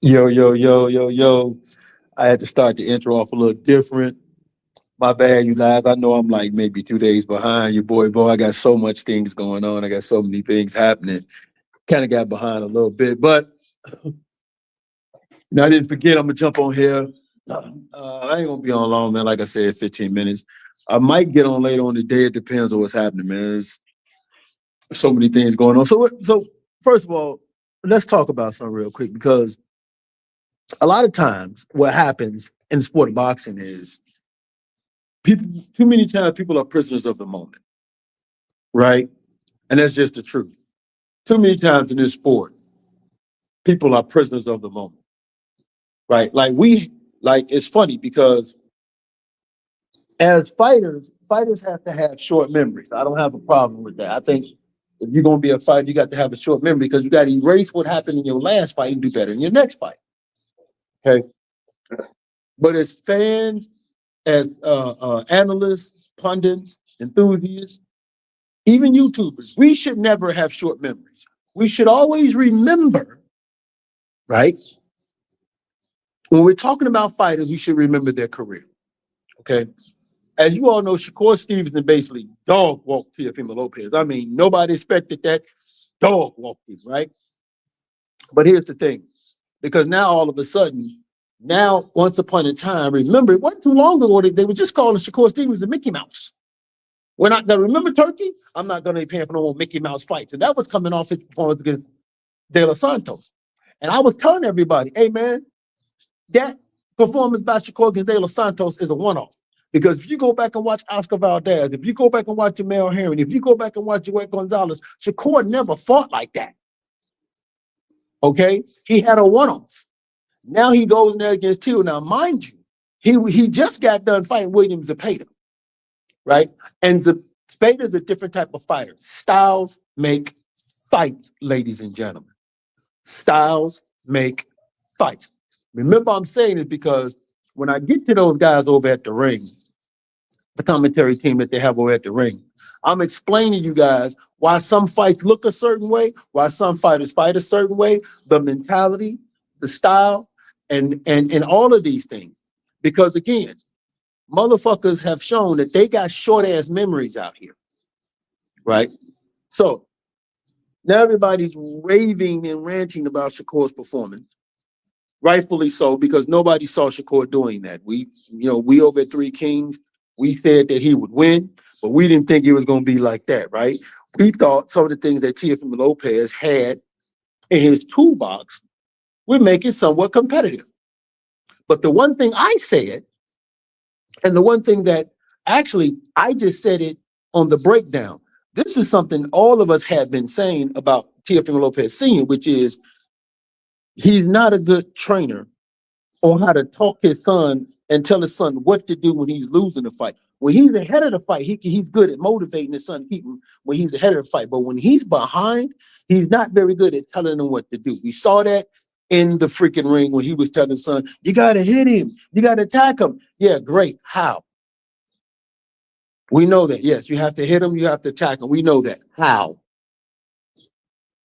Yo, yo, yo, yo, yo. I had to start the intro off a little different. My bad, you guys. I know I'm like maybe 2 days behind you, boy. I got so much things going on. I got so many things happening. Kind of got behind a little bit, but I didn't forget. I'm gonna jump on here. I ain't gonna be on long, man. Like I said, 15 minutes. I might get on later on the day. It depends on what's happening, man. There's so many things going on. So first of all, let's talk about something real quick because a lot of times what happens in the sport of boxing is people too many times people are prisoners of the moment, right? And that's just the truth. Too many times in this sport, people are prisoners of the moment, right? Like it's funny because as fighters have to have short memories. I don't have a problem with that. I think if you're gonna be a fighter, you got to have a short memory because you got to erase what happened in your last fight and do better in your next fight. Okay. But as fans, as analysts, pundits, enthusiasts, even YouTubers, we should never have short memories. We should always remember, right? When we're talking about fighters, we should remember their career. Okay. As you all know, Shakur Stevenson basically dog walked Teofimo Lopez. I mean, nobody expected that dog walking, right? But here's the thing, because now all of a sudden, now once upon a time, remember, it wasn't too long ago they were just calling Shakur Stevenson Mickey Mouse. We're not gonna remember Turkey. I'm not gonna be paying for no more Mickey Mouse fights, and that was coming off his performance against De Los Santos. And I was telling everybody, hey man, that performance by Shakur against De Los Santos is a one-off. Because if you go back and watch Oscar Valdez, if you go back and watch Jamel Herring, if you go back and watch Joel Gonzalez, Shakur never fought like that. Okay? He had a one-off. Now he goes in there against Teo. Now, mind you, he just got done fighting William Zepeda, right? And Zepeda is a different type of fighter. Styles make fights, ladies and gentlemen. Styles make fights. Remember, I'm saying it because when I get to those guys over at the ring, the commentary team that they have over at the ring, I'm explaining to you guys why some fights look a certain way, why some fighters fight a certain way, the mentality, the style, and all of these things. Because again, motherfuckers have shown that they got short-ass memories out here, right? So now everybody's raving and ranting about Shakur's performance. Rightfully so, because nobody saw Shakur doing that. We over at Three Kings, we said that he would win, but we didn't think it was going to be like that, right? We thought some of the things that Teofimo Lopez had in his toolbox would make it somewhat competitive. But the one thing I said, and the one thing that actually I just said it on the breakdown, this is something all of us had been saying about Teofimo Lopez Sr., which is he's not a good trainer on how to talk his son and tell his son what to do when he's losing the fight. When he's ahead of the fight, he's good at motivating his son, keep him when he's ahead of the fight. But when he's behind, he's not very good at telling him what to do. We saw that in the freaking ring when he was telling his son, you got to hit him. You got to attack him. Yeah, great. How? We know that. Yes, you have to hit him. You have to attack him. We know that. How?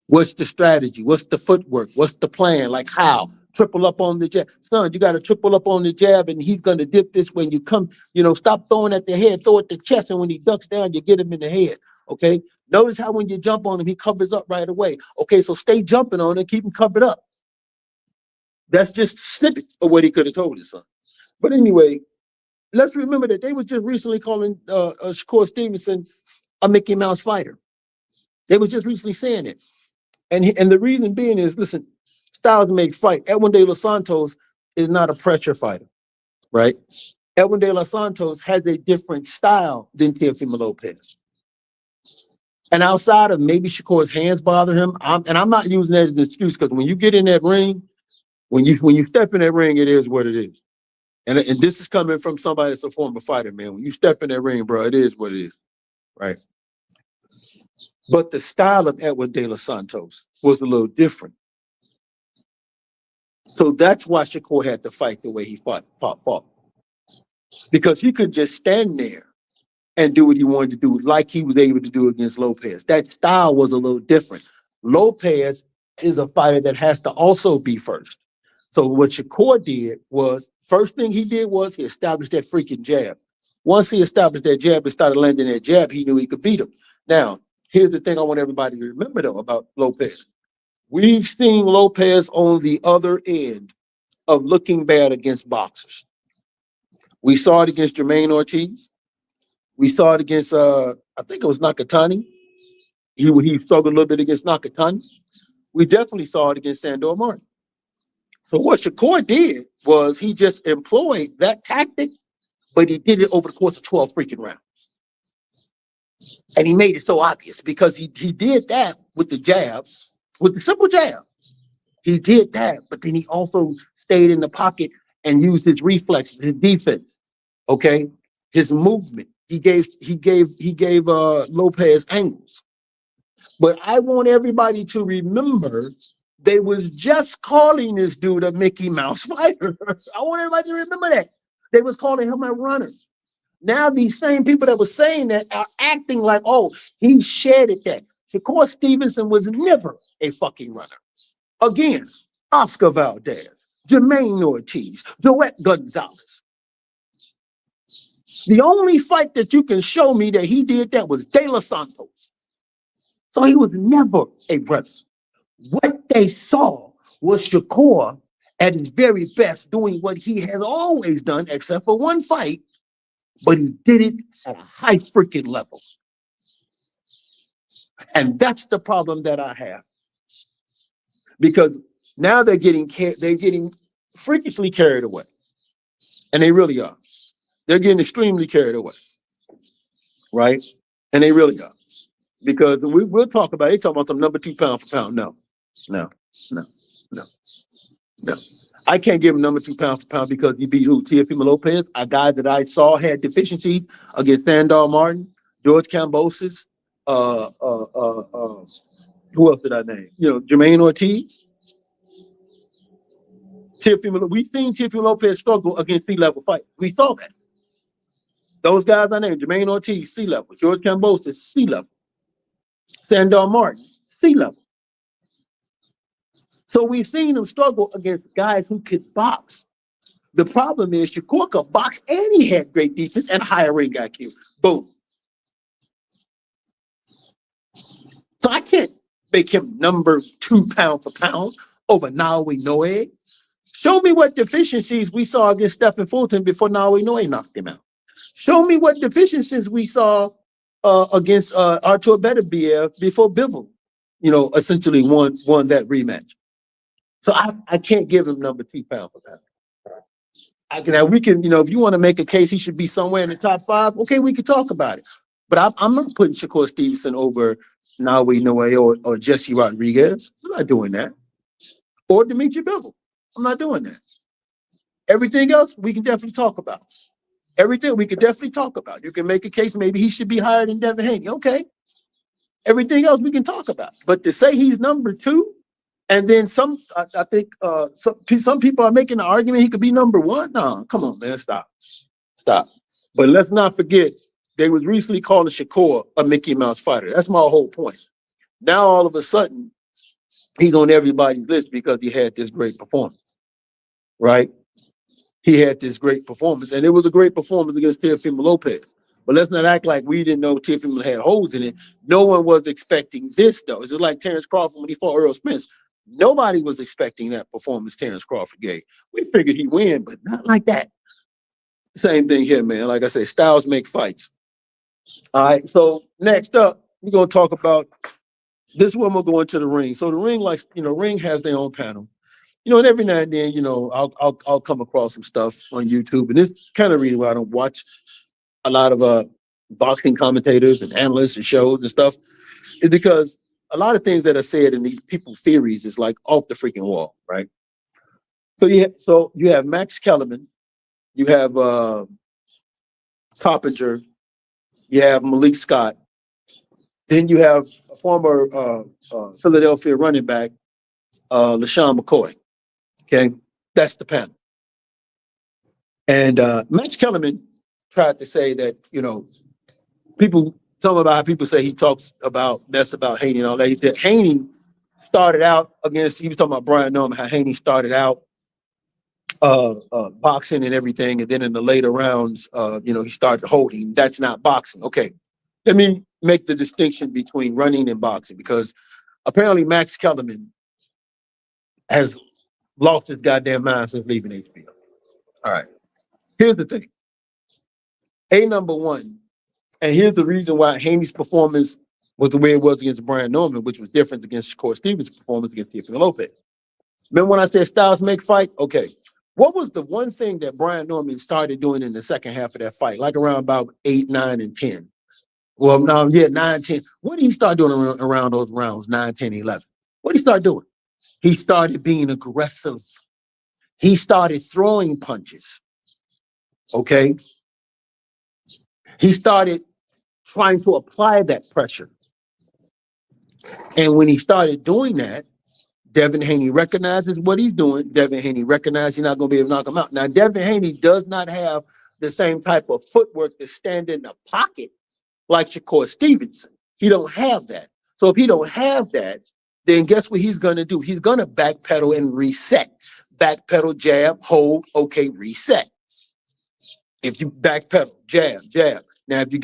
What's the strategy? What's the footwork? What's the plan? Like how? Triple up on the jab. Son, you got to triple up on the jab, and he's going to dip this when you come, stop throwing at the head, throw at the chest, and when he ducks down, you get him in the head, okay? Notice how when you jump on him, he covers up right away. Okay, so stay jumping on him, keep him covered up. That's just snippets of what he could have told his son. But anyway, let's remember that they was just recently calling Shakur Stevenson a Mickey Mouse fighter. They was just recently saying it. And the reason being is, listen, styles make fight. Edwin De Los Santos is not a pressure fighter, right? Edwin De Los Santos has a different style than Teofimo Lopez. And outside of maybe Shakur's hands bother him, I'm not using that as an excuse because when you get in that ring, when you step in that ring, it is what it is. And this is coming from somebody that's a former fighter, man. When you step in that ring, bro, it is what it is, right? But the style of Edwin De Los Santos was a little different. So that's why Shakur had to fight the way he fought. Because he could just stand there and do what he wanted to do, like he was able to do against Lopez. That style was a little different. Lopez is a fighter that has to also be first. So what Shakur did was, first thing he did was he established that freaking jab. Once he established that jab and started landing that jab, he knew he could beat him. Now, here's the thing I want everybody to remember, though, about Lopez. We've seen Lopez on the other end of looking bad against boxers. We saw it against Jermaine Ortiz. We saw it against, I think it was Nakatani. He struggled a little bit against Nakatani. We definitely saw it against Sandor Martin. So what Shakur did was he just employed that tactic, but he did it over the course of 12 freaking rounds. And he made it so obvious because he did that with the jab, with the simple jab. He did that, but then he also stayed in the pocket and used his reflexes, his defense, okay? His movement. He gave Lopez angles. But I want everybody to remember they was just calling this dude a Mickey Mouse fighter. I want everybody to remember that. They was calling him a runner. Now these same people that were saying that are acting like, oh, he shedded that. Shakur Stevenson was never a fucking runner. Again, Oscar Valdez, Jermaine Ortiz, Joet Gonzalez. The only fight that you can show me that he did that was De Los Santos. So he was never a runner. What they saw was Shakur at his very best doing what he has always done, except for one fight, but he did it at a high freaking level. And that's the problem that I have. Because now they're getting freakishly carried away. And they really are. They're getting extremely carried away. Right? And they really are. Because we'll talk about it. They're talking about some number 2 pound for pound. No. I can't give him number 2 pound for pound because he beat who? Teofimo Lopez, a guy that I saw had deficiencies against Sandor Martin, George Kambosos, who else did I name? Jermaine Ortiz. We've seen Teofimo Lopez struggle against C-level fights. We saw that. Those guys I named, Jermaine Ortiz, C-level, George Kambosos, C-level, Sandor Martin, C-level. So we've seen him struggle against guys who could box. The problem is Shakur could box and he had great defense and higher ring IQ. Boom. So I can't make him number 2 pound for pound over Naoya Inoue. Show me what deficiencies we saw against Stephen Fulton before Naoya Inoue knocked him out. Show me what deficiencies we saw against Artur Beterbiev before Bivol, essentially won that rematch. So I can't give him number 2 pound for pound. We can, if you want to make a case he should be somewhere in the top 5, okay, we can talk about it. But I'm not putting Shakur Stevenson over Naoya Inoue or Jesse Rodriguez. I'm not doing that. Or Dimitri Bivol. I'm not doing that. Everything else we can definitely talk about. Everything we can definitely talk about. You can make a case maybe he should be higher than Devin Haney. Okay. Everything else we can talk about. But to say he's number 2, and then I think some people are making the argument he could be number 1. No, come on, man, stop. But let's not forget, they was recently calling Shakur a Mickey Mouse fighter. That's my whole point. Now all of a sudden, he's on everybody's list because he had this great performance, right? He had this great performance, and it was a great performance against Teofimo Lopez. But let's not act like we didn't know Teofimo had holes in it. No one was expecting this, though. It's just like Terrence Crawford when he fought Earl Spence. Nobody was expecting that performance Terrence Crawford gave. We figured he'd win, but not like that. Same thing here, man. Like I said, styles make fights. All right, so next up, we're going to talk about this one. We'll go into the ring. So the ring, ring has their own panel. And every now and then, I'll come across some stuff on YouTube. And this kind of reason why I don't watch a lot of boxing commentators and analysts and shows and stuff is because a lot of things that are said in these people's theories is like off the freaking wall, right? So you have Max Kellerman, you have Coppinger, you have Malik Scott, then you have a former Philadelphia running back, Lesean McCoy. Okay, that's the panel. And Max Kellerman tried to say that, people tell me about how people say he talks about Haney and all that. He said Haney started out he was talking about Brian Norman, how Haney started out boxing and everything, and then in the later rounds, he started holding. That's not boxing. Okay, let me make the distinction between running and boxing, because apparently Max Kellerman has lost his goddamn mind since leaving HBO. All right, here's the thing. Number one, and here's the reason why Haney's performance was the way it was against Brian Norman, which was different against Shakur Stevens' performance against Teofimo Lopez. Remember when I said styles make fight? Okay. What was the one thing that Brian Norman started doing in the second half of that fight, like around about 8, 9, and 10? Well, no, yeah, 9, 10. What did he start doing around those rounds, 9, 10, 11? What did he start doing? He started being aggressive. He started throwing punches. Okay? He started trying to apply that pressure. And when he started doing that, Devin Haney recognizes what he's doing. Devin Haney recognizes he's not going to be able to knock him out. Now, Devin Haney does not have the same type of footwork to stand in the pocket like Shakur Stevenson. He don't have that. So if he don't have that, then guess what he's going to do? He's going to backpedal and reset. Backpedal, jab, hold, okay, reset. If you backpedal, jab, jab. Now, if you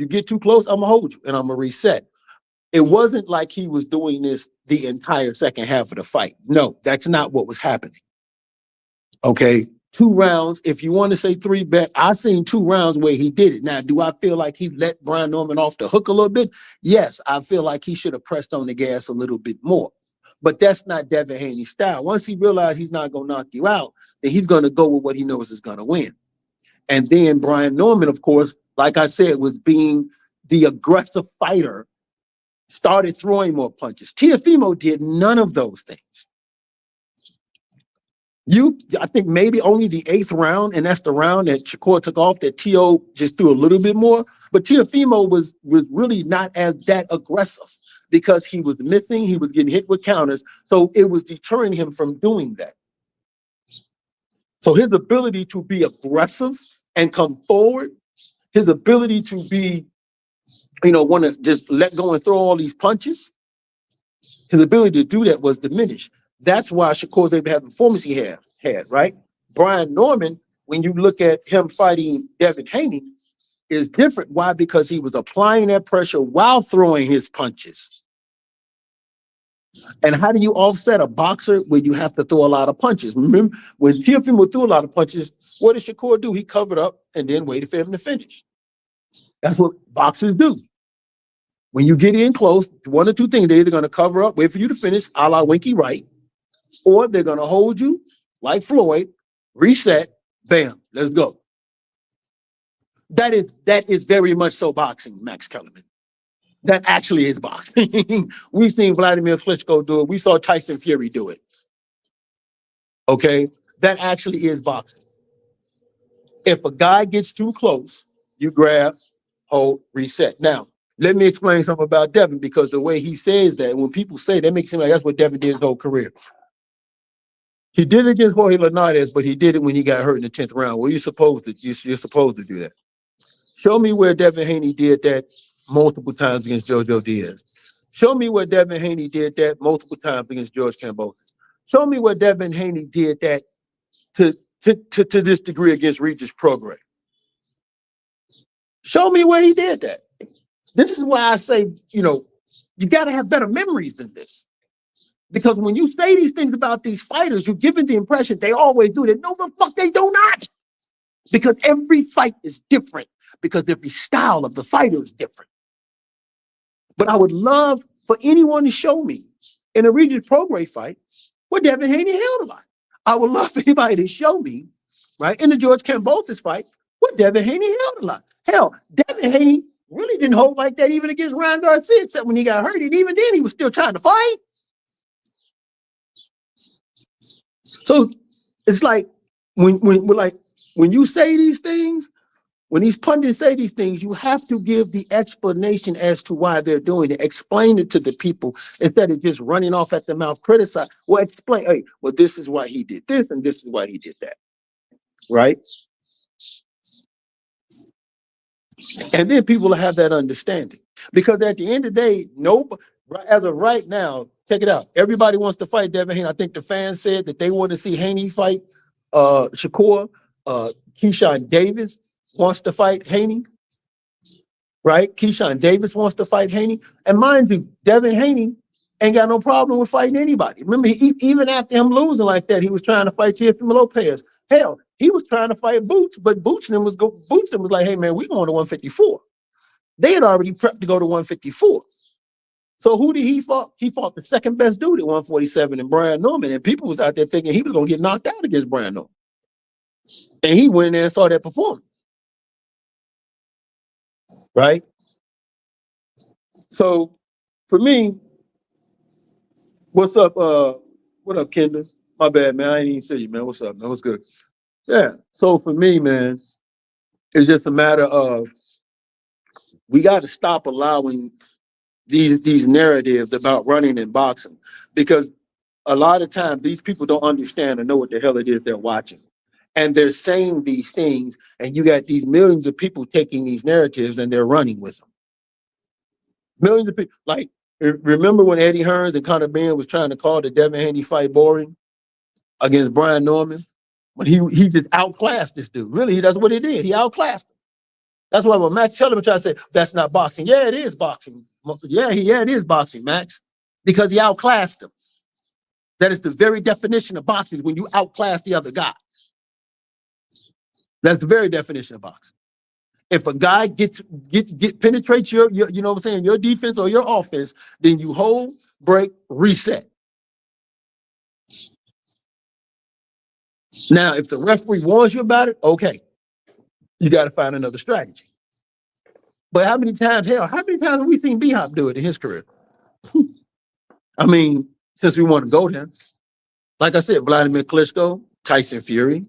get too close, I'm going to hold you and I'm going to reset. It wasn't like he was doing this the entire second half of the fight. No, that's not what was happening. Okay, 2 rounds. If you want to say 3 bet, I seen 2 rounds where he did it. Now, do I feel like he let Brian Norman off the hook a little bit? Yes, I feel like he should have pressed on the gas a little bit more. But that's not Devin Haney's style. Once he realized he's not going to knock you out, then he's going to go with what he knows is going to win. And then Brian Norman, of course, like I said, was being the aggressive fighter, started throwing more punches. Teofimo did none of those things. I think maybe only the 8th round, and that's the round that Shakur took off, that Teo just threw a little bit more. But Teofimo was really not as that aggressive because he was missing, he was getting hit with counters, so it was deterring him from doing that. So his ability to be aggressive and come forward, his ability to be, want to just let go and throw all these punches, his ability to do that was diminished. That's why Shakur was able to have the performance he had, right? Brian Norman, when you look at him fighting Devin Haney, is different. Why? Because he was applying that pressure while throwing his punches. And how do you offset a boxer where you have to throw a lot of punches? Remember, when Teofimo threw a lot of punches, what did Shakur do? He covered up and then waited for him to finish. That's what boxers do. When you get in close, one or two things, they're either going to cover up, wait for you to finish, a la Winky Wright, or they're going to hold you like Floyd, reset, bam, let's go. That is very much so boxing, Max Kellerman. That actually is boxing. We've seen Vladimir Klitschko do it. We saw Tyson Fury do it. Okay? That actually is boxing. If a guy gets too close, you grab, hold, reset. Now, let me explain something about Devin, because the way he says that, when people say that, makes it seem like that's what Devin did his whole career. He did it against Jorge Linares, but he did it when he got hurt in the 10th round. Well, you're supposed to do that. Show me where Devin Haney did that multiple times against Jojo Diaz. Show me where Devin Haney did that multiple times against George Kambosos. Show me where Devin Haney did that to this degree against Regis Prograis. Show me where he did that. This is why I say, you got to have better memories than this. Because when you say these things about these fighters, you're giving the impression they always do that. No, the fuck they do not. Because every fight is different. Because every style of the fighter is different. But I would love for anyone to show me in a Regis Prograis fight where Devin Haney held a lot. I would love for anybody to show me, right, in the George Kambosos fight where Devin Haney held a lot. Hell, Devin Haney really didn't hold like that even against Ryan Garcia, except when he got hurt. And even then, he was still trying to fight. So it's like when you say these things, when these pundits say these things, you have to give the explanation as to why they're doing it. Explain it to the people instead of just running off at the mouth, criticize. Well, explain, hey, well, this is why he did this and this is why he did that. Right? And then people will have that understanding. Because at the end of the day, as of right now, check it out. Everybody wants to fight Devin Haney. I think the fans said that they want to see Haney fight Shakur, Keyshawn Davis wants to fight Haney, right? Keyshawn Davis wants to fight Haney. And mind you, Devin Haney ain't got no problem with fighting anybody. Remember, even after him losing like that, he was trying to fight Teofimo Lopez. Hell, he was trying to fight Boots, but Boots was like, hey, man, we going to 154. They had already prepped to go to 154. So who did he fought? He fought the second best dude at 147 in Brian Norman. And people was out there thinking he was going to get knocked out against Brian Norman. And he went in there and saw that performance. Right? So for me, what's up? What up, Kendall? My bad, man. I ain't even see you, man. What's up, man? What's good? Yeah. So for me, man, it's just a matter of we got to stop allowing these narratives about running and boxing, because a lot of times these people don't understand or know what the hell it is they're watching. And they're saying these things, and you got these millions of people taking these narratives and they're running with them. Millions of people. Like, remember when Eddie Hearns and Conor Benn was trying to call the Devin Haney fight boring against Brian Norman? When he just outclassed this dude. Really, that's what he did. He outclassed him. That's why when Max Kellerman tried to say, that's not boxing. Yeah, it is boxing. Yeah, it is boxing, Max. Because he outclassed him. That is the very definition of boxing, is when you outclass the other guy. That's the very definition of boxing. If a guy penetrates your you know what I'm saying, your defense or your offense, then you hold, break, reset. Now, if the referee warns you about it, okay. You got to find another strategy. But how many times have we seen B-Hop do it in his career? I mean, since we want to go there. Like I said, Vladimir Klitschko, Tyson Fury.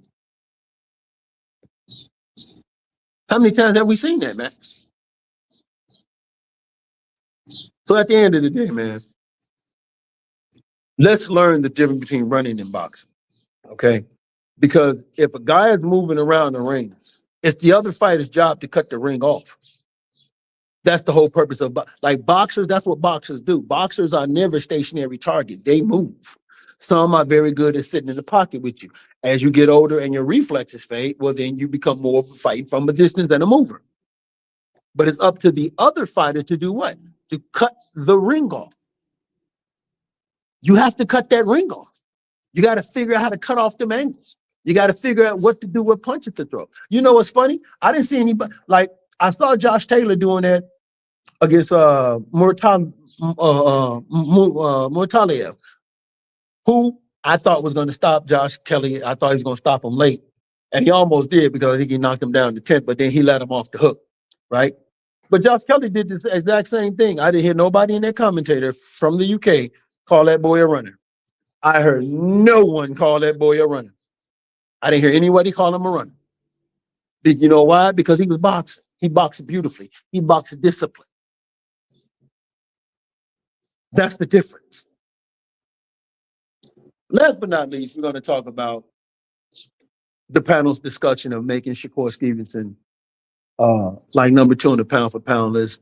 How many times have we seen that, Max? So at the end of the day, man, let's learn the difference between running and boxing, okay? Because if a guy is moving around the ring, it's the other fighter's job to cut the ring off. That's the whole purpose of like boxers. That's what boxers do. Boxers are never stationary target. They move. Some are very good at sitting in the pocket with you. As you get older and your reflexes fade, well, then you become more of a fight from a distance than a mover. But it's up to the other fighter to do what? To cut the ring off. You have to cut that ring off. You got to figure out how to cut off them angles. You got to figure out what to do, what punches to throw. You know what's funny? I didn't see anybody, like, I saw Josh Taylor doing that against Murtaliev, who I thought was going to stop Josh Kelly. I thought he was going to stop him late. And he almost did, because I think he knocked him down in the 10th, but then he let him off the hook, right? But Josh Kelly did this exact same thing. I didn't hear nobody in that commentator from the UK call that boy a runner. I heard no one call that boy a runner. I didn't hear anybody call him a runner. You know why? Because he was boxing. He boxed beautifully. He boxed discipline. That's the difference. Last but not least, we're going to talk about the panel's discussion of making Shakur Stevenson like number 2 on the pound for pound list,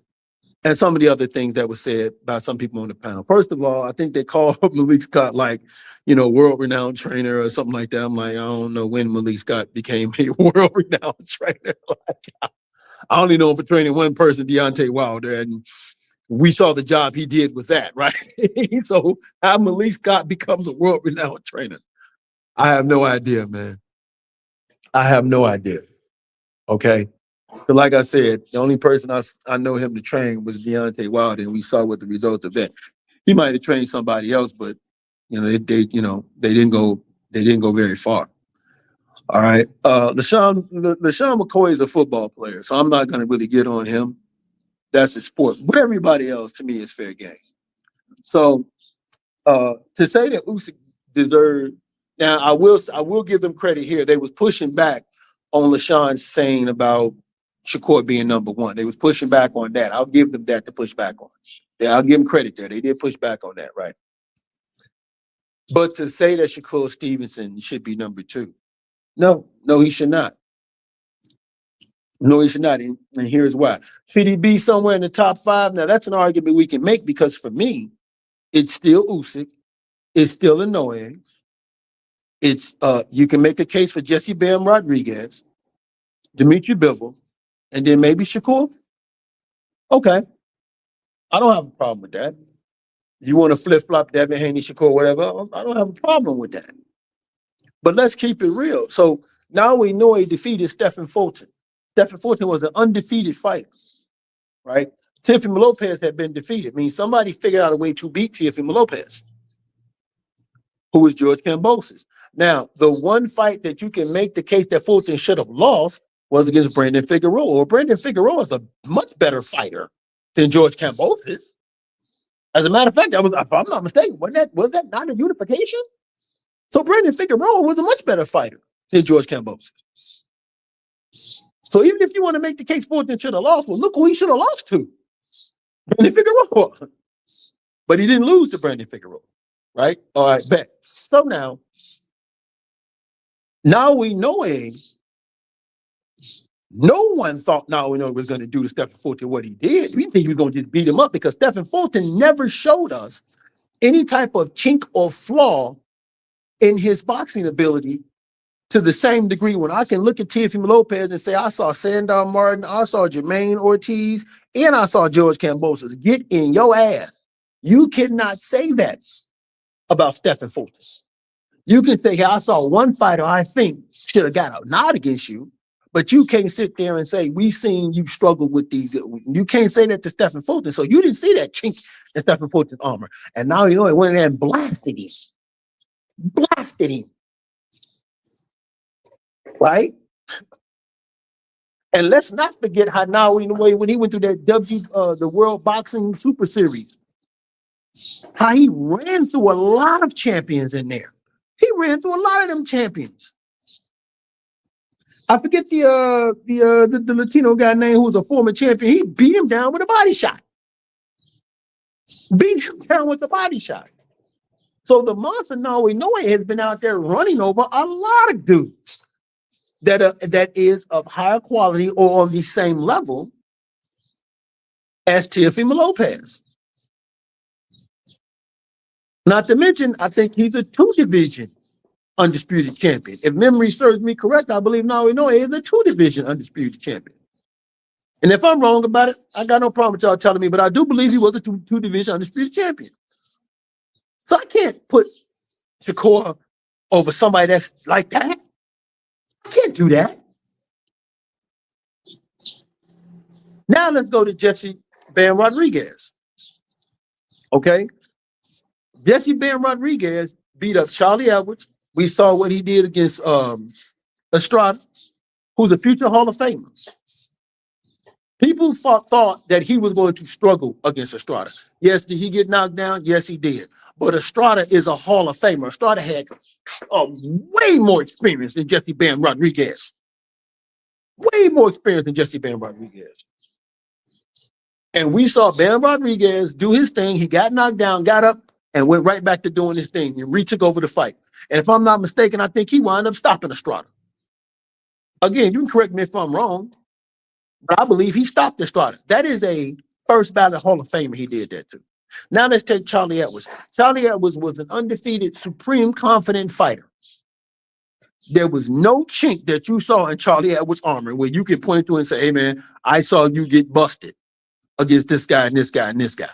and some of the other things that were said by some people on the panel. First of all, I think they called Malik Scott like, world-renowned trainer or something like that. I'm like, I don't know when Malik Scott became a world-renowned trainer. I only know him for training one person, Deontay Wilder, and we saw the job he did with that, right? So how Malik Scott becomes a world-renowned trainer, I have no idea, man. I have no idea. Okay. So like I said, the only person I know him to train was Deontay Wilder, and we saw what the results of that. He might have trained somebody else, but they didn't go very far. All right. Lesean McCoy is a football player, so I'm not going to really get on him. That's a sport. But everybody else, to me, is fair game. So to say that Usyk deserved, now I will give them credit here. They was pushing back on Lesean saying about Shakur being number 1. They was pushing back on that. I'll give them that to push back on. Yeah, I'll give them credit there. They did push back on that, right? But to say that Shakur Stevenson should be number 2, no, he should not. No, he should not. And here's why. Should he be somewhere in the top 5? Now, that's an argument we can make, because for me, it's still Usyk. It's still annoying. It's you can make a case for Jesse Bam Rodriguez, Dimitri Bivol, and then maybe Shakur. Okay, I don't have a problem with that. You want to flip flop Devin Haney, Shakur, whatever? I don't have a problem with that. But let's keep it real. So now we know he defeated Stephen Fulton. Stephen Fulton was an undefeated fighter, right? Teofimo Lopez had been defeated. I mean, somebody figured out a way to beat Teofimo Lopez, who was George Kambosos. Now, the one fight that you can make the case that Fulton should have lost was against Brandon Figueroa. Well, Brandon Figueroa is a much better fighter than George Kambosos. As a matter of fact, that was, if I'm not mistaken, was that not a unification? So Brandon Figueroa was a much better fighter than George Kambosos. So even if you want to make the case Fulton should have lost, well, look who he should have lost to. Brandon Figueroa. But he didn't lose to Brandon Figueroa, right? All right, bet. So now we know no one thought now we know was going to do to Stephen Fulton what he did. We think he was going to just beat him up because Stephen Fulton never showed us any type of chink or flaw in his boxing ability to the same degree when I can look at Teofimo Lopez and say, I saw Sandor Martin, I saw Jermaine Ortiz, and I saw George Kambosos. Get in your ass. You cannot say that about Stephen Fulton. You can say, hey, I saw one fighter I think should have got a nod against you, but you can't sit there and say, we seen you struggle with these. You can't say that to Stephen Fulton. So you didn't see that chink in Stephen Fulton's armor. And now you know it went in there and blasted him. Blasted him. Right? And let's not forget how now in a way when he went through that the World Boxing Super Series, how he ran through a lot of champions in there. He ran through a lot of them champions. I forget the Latino guy name who was a former champion. He beat him down with a body shot. Beat him down with a body shot. So the monster Naoya Inoue has been out there running over a lot of dudes that is of higher quality or on the same level as Teofimo Lopez. Not to mention, I think he's a 2-division undisputed champion. If memory serves me correct, I believe Naoya Inoue is a 2-division undisputed champion. And if I'm wrong about it, I got no problem with y'all telling me, but I do believe he was a 2-division undisputed champion. So I can't put Shakur over somebody that's like that. I can't do that. Now let's go to Jesse Bam Rodriguez. Okay? Jesse Bam Rodriguez beat up Charlie Edwards. We saw what he did against Estrada, who's a future Hall of Famer. People thought that he was going to struggle against Estrada. Yes, did he get knocked down? Yes, he did. But Estrada is a Hall of Famer. Estrada had way more experience than Jesse Bam Rodriguez. Way more experience than Jesse Bam Rodriguez. And we saw Bam Rodriguez do his thing. He got knocked down, got up, and went right back to doing his thing and retook over the fight. And if I'm not mistaken, I think he wound up stopping Estrada. Again, you can correct me if I'm wrong, but I believe he stopped Estrada. That is a first ballot Hall of Famer. He did that too. Now let's take Charlie Edwards. Charlie Edwards was an undefeated, supreme confident fighter. There was no chink that you saw in Charlie Edwards' armor where you could point to and say, hey man, I saw you get busted against this guy and this guy and this guy.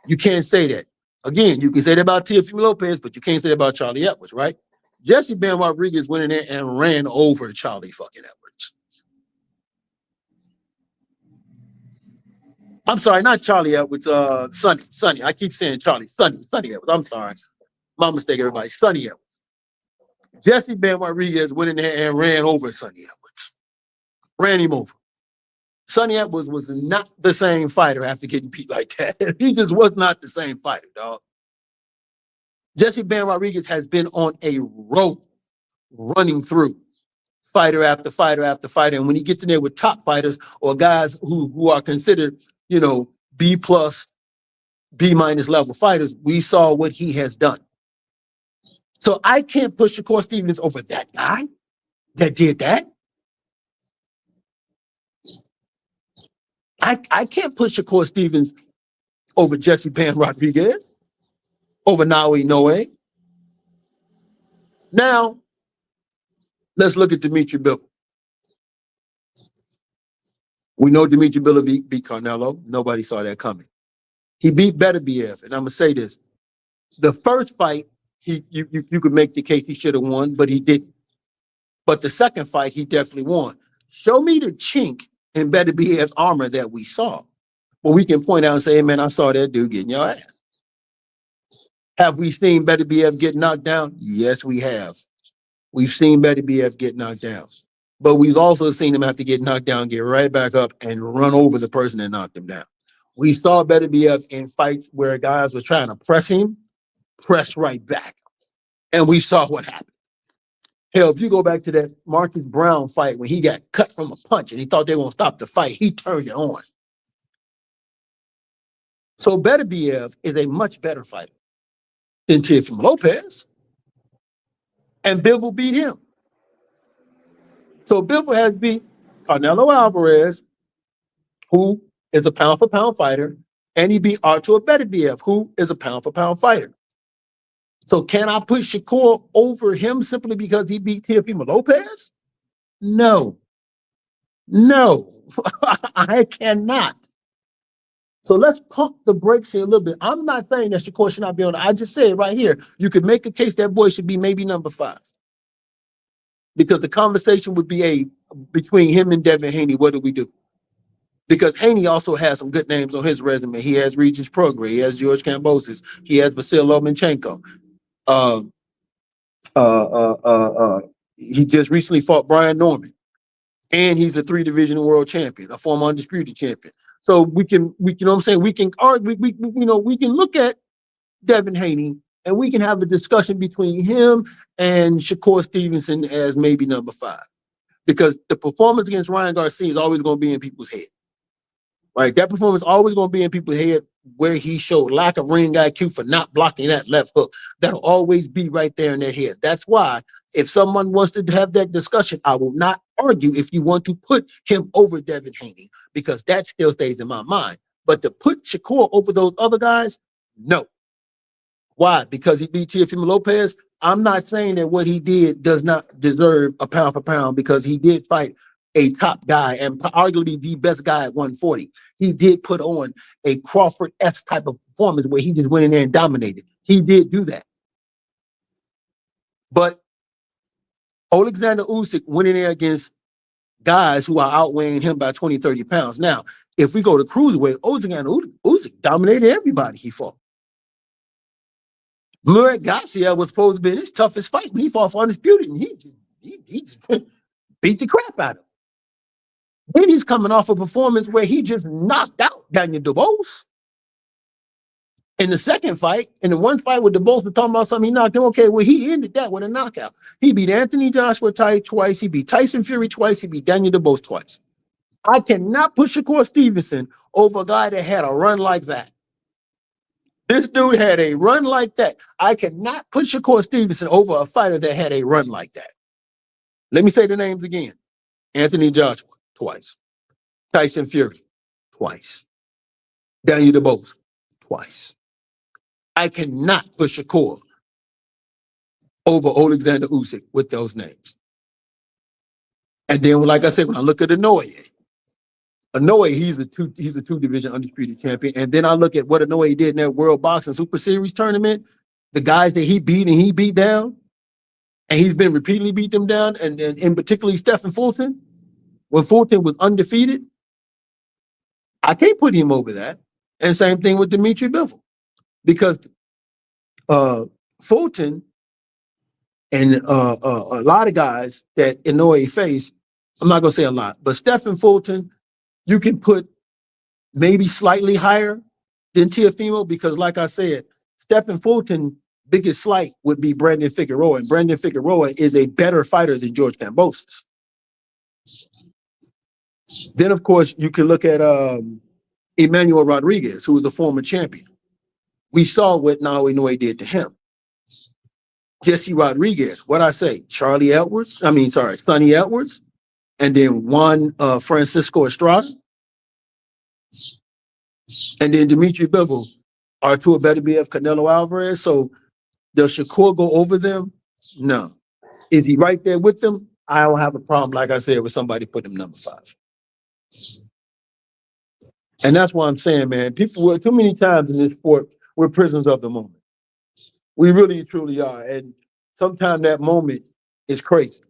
You can't say that. Again, you can say that about Teofimo Lopez, but you can't say that about Charlie Edwards, right? Jesse Bam Rodriguez went in there and ran over Charlie fucking Edwards. I'm sorry, not Charlie Edwards, Sonny. I keep saying Charlie. Sonny Edwards. I'm sorry. My mistake, everybody. Sonny Edwards. Jesse Bam Rodriguez went in there and ran over Sonny Edwards. Ran him over. Sonny Edwards was not the same fighter after getting beat like that. He just was not the same fighter, dog. Jesse Bam Rodriguez has been on a road running through fighter after fighter after fighter. And when he gets in there with top fighters or guys who are considered, you know, B+, B- level fighters, we saw what he has done. So I can't push Shakur Stevens over that guy that did that. I can't push Shakur Stevens over Jesse Bam Rodriguez, over Naoya Inoue. Now, Let's look at Dimitri Bivol. We know Dimitri Bivol beat Canelo. Nobody saw that coming. He beat Beterbiev, and I'm gonna say this: the first fight, you could make the case he should have won, but he didn't. But the second fight, he definitely won. Show me the chink in Beterbiev's armor that we saw. Well, we can point out and say, hey, man, I saw that dude getting your ass. Have we seen Beterbiev get knocked down? Yes, we have. We've seen Beterbiev get knocked down. But we've also seen him have to get knocked down, get right back up, and run over the person that knocked him down. We saw Beterbiev in fights where guys were trying to press him, press right back. And we saw what happened. Hell, if you go back to that Marcus Brown fight when he got cut from a punch and he thought they were going to stop the fight, he turned it on. So Beterbiev is a much better fighter than Teofimo Lopez. And Bivol beat him. So Bivol has beat Canelo Alvarez, who is a pound-for-pound fighter, and he beat Artur Beterbiev, who is a pound-for-pound fighter. So can I put Shakur over him simply because he beat Teofimo Lopez? No. No, I cannot. So let's pump the brakes here a little bit. I'm not saying that Shakur should not be on. I just said right here, you could make a case that boy should be maybe number 5. Because the conversation would be between him and Devin Haney, what do we do? Because Haney also has some good names on his resume. He has Regis Prograis, he has George Kambosos, he has Vasyl Lomachenko. He just recently fought Brian Norman, and he's a 3-division world champion, a former undisputed champion. So we can, you know what I'm saying? We can we can look at Devin Haney and we can have a discussion between him and Shakur Stevenson as maybe number 5, because the performance against Ryan Garcia is always going to be in people's head. Right, that performance is always going to be in people's head where he showed lack of ring IQ for not blocking that left hook. That'll always be right there in their head. That's why if someone wants to have that discussion, I will not argue if you want to put him over Devin Haney, because that still stays in my mind. But to put Shakur over those other guys, no. Why? Because he beat Teofimo Lopez. I'm not saying that what he did does not deserve a pound for pound, because he did fight a top guy and arguably the best guy at 140. He did put on a Crawford-esque type of performance where he just went in there and dominated. He did do that. But Alexander Usyk went in there against guys who are outweighing him by 20, 30 pounds. Now, if we go to cruiserweight, Usyk dominated everybody he fought. Murat Garcia was supposed to be his toughest fight when he fought for Undisputed, and he just beat the crap out of him. Then he's coming off a performance where he just knocked out Daniel Dubois. In the second fight, in the one fight with Dubois, we're talking about something he knocked him. Okay, well, he ended that with a knockout. He beat Anthony Joshua twice. He beat Tyson Fury twice. He beat Daniel Dubois twice. I cannot put Shakur Stevenson over a guy that had a run like that. This dude had a run like that. I cannot put Shakur Stevenson over a fighter that had a run like that. Let me say the names again. Anthony Joshua, twice. Tyson Fury, twice. Daniel Dubois, twice. I cannot put Shakur over Alexander Usyk with those names. And then, like I said, when I look at Inoue, he's a two-division undisputed champion. And then I look at what Inoue did in that World Boxing Super Series tournament, the guys that he beat down, and he's been repeatedly beat them down, and particularly Stephen Fulton, when Fulton was undefeated. I can't put him over that. And same thing with Dimitri Bivol, because Fulton and a lot of guys that Inoue faced, I'm not going to say a lot, but Stephen Fulton, you can put maybe slightly higher than Teofimo, because like I said, Stephen Fulton, biggest slight would be Brandon Figueroa, and Brandon Figueroa is a better fighter than George Kambosos. Then, of course, you can look at Emmanuel Rodriguez, who was a former champion. We saw what Naoya Inoue did to him. Jesse Rodriguez, what I say, Sonny Edwards, and then Juan Francisco Estrada, and then Dimitri Bivol, Artur Beterbiev, Canelo Alvarez. So does Shakur go over them? No. Is he right there with them? I don't have a problem, like I said, with somebody putting him number 5. And that's why I'm saying, man, people were too many times in this sport, we're prisoners of the moment. We really truly are. And sometimes that moment is crazy.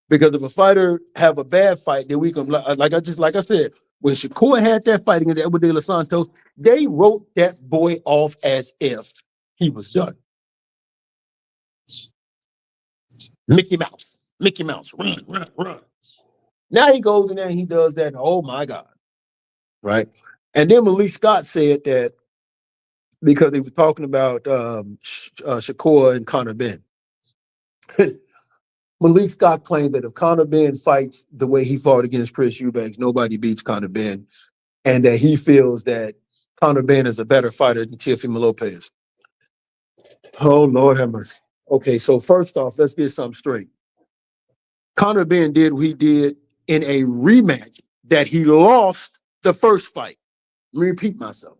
Because if a fighter have a bad fight, then we can, like I said, when Shakur had that fight against Edward De Los Santos, they wrote that boy off as if he was done. Mickey Mouse, run. Now he goes in there and he does that. And oh my God. Right. And then Malik Scott said that because they were talking about Shakur and Conor Benn. Malik Scott claimed that if Conor Benn fights the way he fought against Chris Eubanks, nobody beats Conor Benn, and that he feels that Conor Benn is a better fighter than Teofimo Lopez. Oh, Lord have mercy. Okay, so first off, let's get something straight. Conor Benn did what he did in a rematch that he lost the first fight. Let me repeat myself.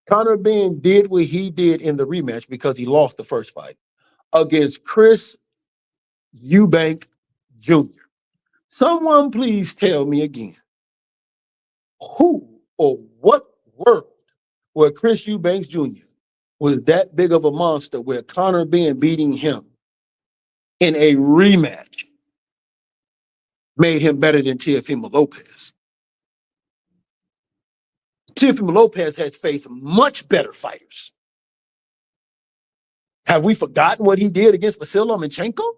Conor Benn did what he did in the rematch because he lost the first fight against Chris Eubank Jr. Someone please tell me again, who or what world where Chris Eubanks Jr. was that big of a monster where Conor Benn beating him in a rematch made him better than Teofimo Lopez? Teofimo Lopez has faced much better fighters. Have we forgotten what he did against Vasyl Lomachenko?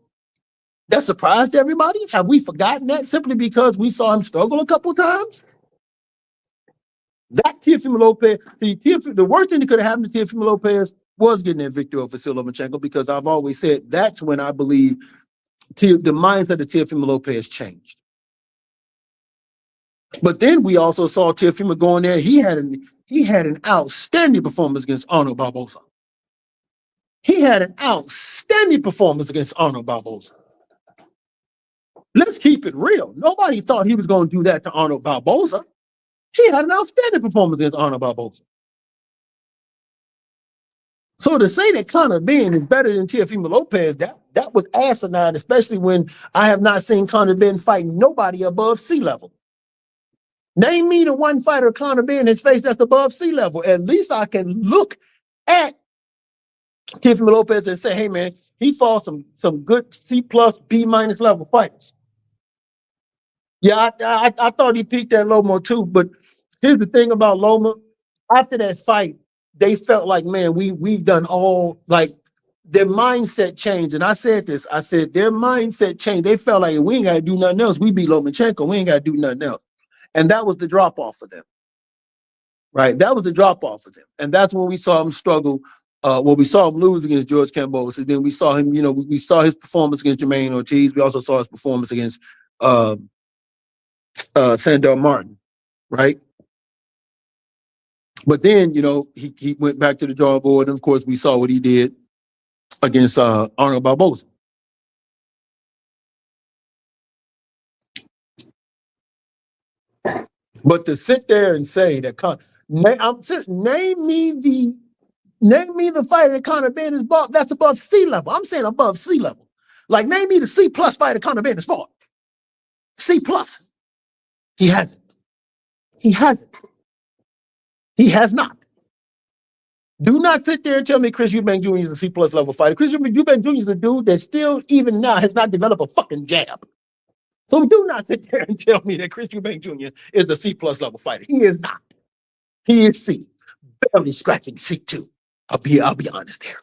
That surprised everybody? Have we forgotten that simply because we saw him struggle a couple times? That Teofimo Lopez, the worst thing that could have happened to Teofimo Lopez was getting that victory over Vasyl Lomachenko, because I've always said that's when I believe the mindset of Teofimo Lopez changed. But then we also saw Teofimo go in there. He had an outstanding performance against Arnold Barboza. He had an outstanding performance against Arnold Barboza. Let's keep it real. Nobody thought he was going to do that to Arnold Barboza. He had an outstanding performance against Arnold Barboza. So to say that Conor Benn is better than Teofimo Lopez, that was asinine, especially when I have not seen Conor Benn fight nobody above sea level. Name me the one fighter Conor Benn has faced that's above sea level. At least I can look at Teofimo Lopez and say, hey, man, he fought some good C+, B- level fighters. Yeah, I thought he peaked at Loma too, but here's the thing about Loma. After that fight, they felt like, man, we've done all, like, their mindset changed. And I said this, I said their mindset changed. They felt like we ain't got to do nothing else. We beat Lomachenko, we ain't got to do nothing else. And that was the drop off for them. Right? That was the drop off for them. And that's when we saw him struggle. When we saw him lose against George Kambosos, then we saw him, we saw his performance against Jermaine Ortiz. We also saw his performance against Sandor Martin, right? But then, he went back to the drawing board, and of course, we saw what he did against Arnold Barboza. But to sit there and say that name me the fighter that Conor Benn has fought that's above sea level. I'm saying above sea level. Like, name me the C+ fighter Conor Benn has fought. C+. He hasn't. He hasn't. He has not. Do not sit there and tell me Chris Eubank Jr. is a C+ level fighter. Chris Eubank Jr. is a dude that still, even now, has not developed a fucking jab. So do not sit there and tell me that Chris Eubank Jr. is a C+ level fighter. He is not. He is C. Barely scratching C2. I'll be honest there.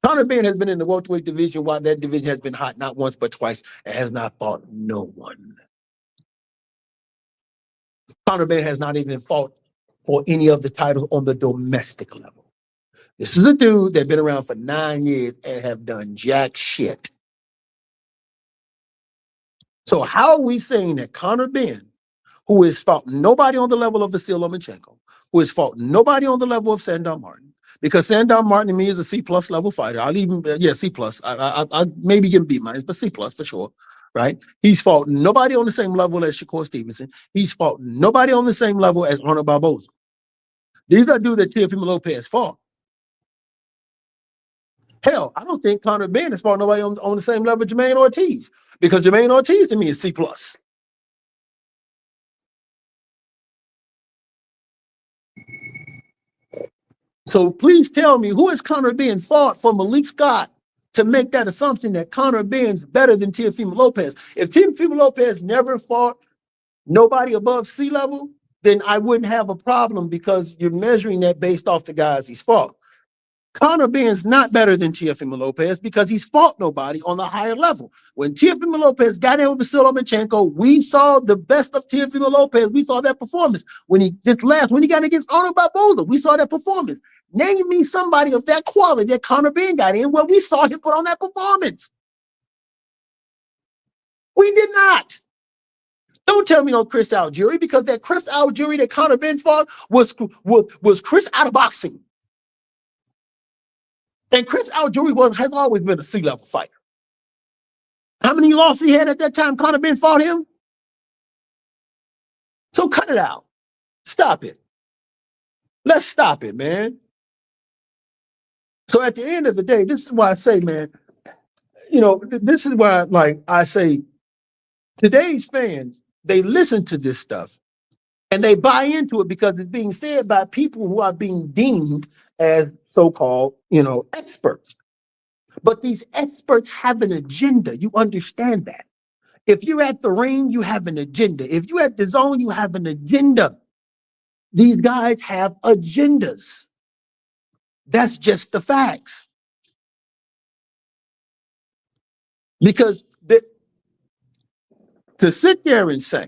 Conor Benn has been in the welterweight division while that division has been hot not once but twice and has not fought no one. Conor Benn has not even fought for any of the titles on the domestic level. This is a dude that's been around for 9 years and have done jack shit. So how are we saying that Conor Benn, who has fought nobody on the level of Vasyl Lomachenko, who has fought nobody on the level of Sandor Martin, because Sandor Martin to me is a C+ level fighter. I'll even, C+. I maybe give him B-, but C+ for sure, right? He's fought nobody on the same level as Shakur Stevenson. He's fought nobody on the same level as Arnold Barboza. These are dudes that Teofimo Lopez fought. Hell, I don't think Conor Ben has fought nobody on the same level as Jermaine Ortiz, because Jermaine Ortiz to me is C+. So please tell me, who has Conor Ben fought for Malik Scott to make that assumption that Conor Ben's better than Teofimo Lopez? If Teofimo Lopez never fought nobody above C level, then I wouldn't have a problem, because you're measuring that based off the guys he's fought. Conor Ben's not better than Teofimo Lopez because he's fought nobody on the higher level. When Teofimo Lopez got in with Vasyl Lomachenko, we saw the best of Teofimo Lopez. We saw that performance. When he got against Arnold Barboza, we saw that performance. Name me somebody of that quality that Conor Ben got in where we saw him put on that performance. We did not. Don't tell me no Chris Algieri, because that Chris Algieri that Conor Ben fought was Chris out of boxing. And Chris Algieri has always been a C-level fighter. How many losses he had at that time Conor Ben fought him? So cut it out. Stop it. Let's stop it, man. So at the end of the day, this is why I say, man, this is why, like I say, today's fans, they listen to this stuff and they buy into it because it's being said by people who are being deemed as so-called, experts. But these experts have an agenda. You understand that. If you're at the ring, you have an agenda. If you're at the zone, you have an agenda. These guys have agendas. That's just the facts. Because to sit there and say,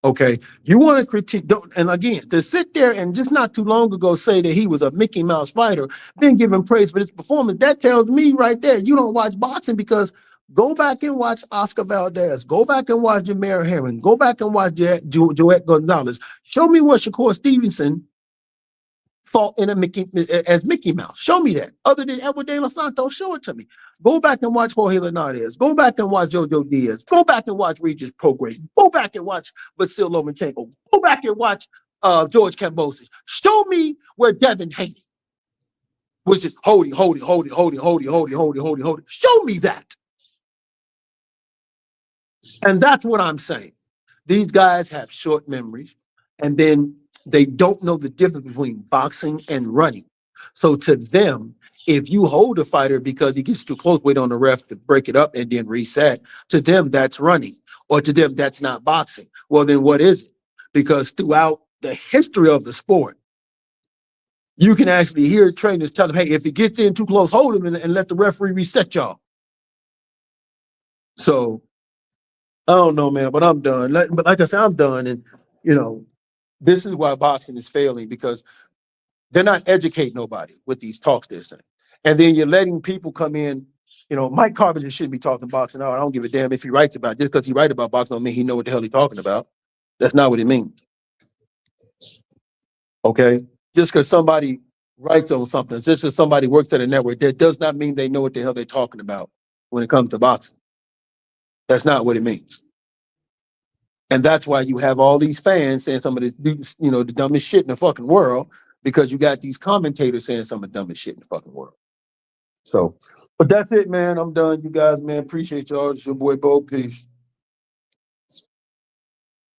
okay, you want to critique, and again, to sit there and just not too long ago say that he was a Mickey Mouse fighter, then give him praise for his performance, that tells me right there, you don't watch boxing, because go back and watch Oscar Valdez, go back and watch Jameer Herring, go back and watch Joette Gonzalez. Show me where Shakur Stevenson fought in as Mickey Mouse. Show me that. Other than Edward De Los Santos, show it to me. Go back and watch Jorge Linares. Go back and watch Jojo Diaz. Go back and watch Regis Prograis. Go back and watch Vasyl Lomachenko. Go back and watch George Kambosos. Show me where Devin Haney was just holding. Show me that. And that's what I'm saying. These guys have short memories, and then they don't know the difference between boxing and running. So to them, if you hold a fighter because he gets too close, wait on the ref to break it up and then reset, to them, that's running. Or to them, that's not boxing. Well, then what is it? Because throughout the history of the sport, you can actually hear trainers tell them, hey, if he gets in too close, hold him and let the referee reset y'all. So, I don't know, man, but I'm done. But like I said, I'm done. And, this is why boxing is failing, because they're not educating nobody with these talks they're saying. And then you're letting people come in. Mike Carpenter shouldn't be talking boxing. I don't give a damn if he writes about it. Just because he writes about boxing don't mean he know what the hell he's talking about. That's not what it means. Okay? Just because somebody writes on something, just because somebody works at a network, that does not mean they know what the hell they're talking about when it comes to boxing. That's not what it means. And that's why you have all these fans saying some of this, the dumbest shit in the fucking world, because you got these commentators saying some of the dumbest shit in the fucking world. So, but that's it, man. I'm done. You guys, man, appreciate y'all. It's your boy Bo. Peace.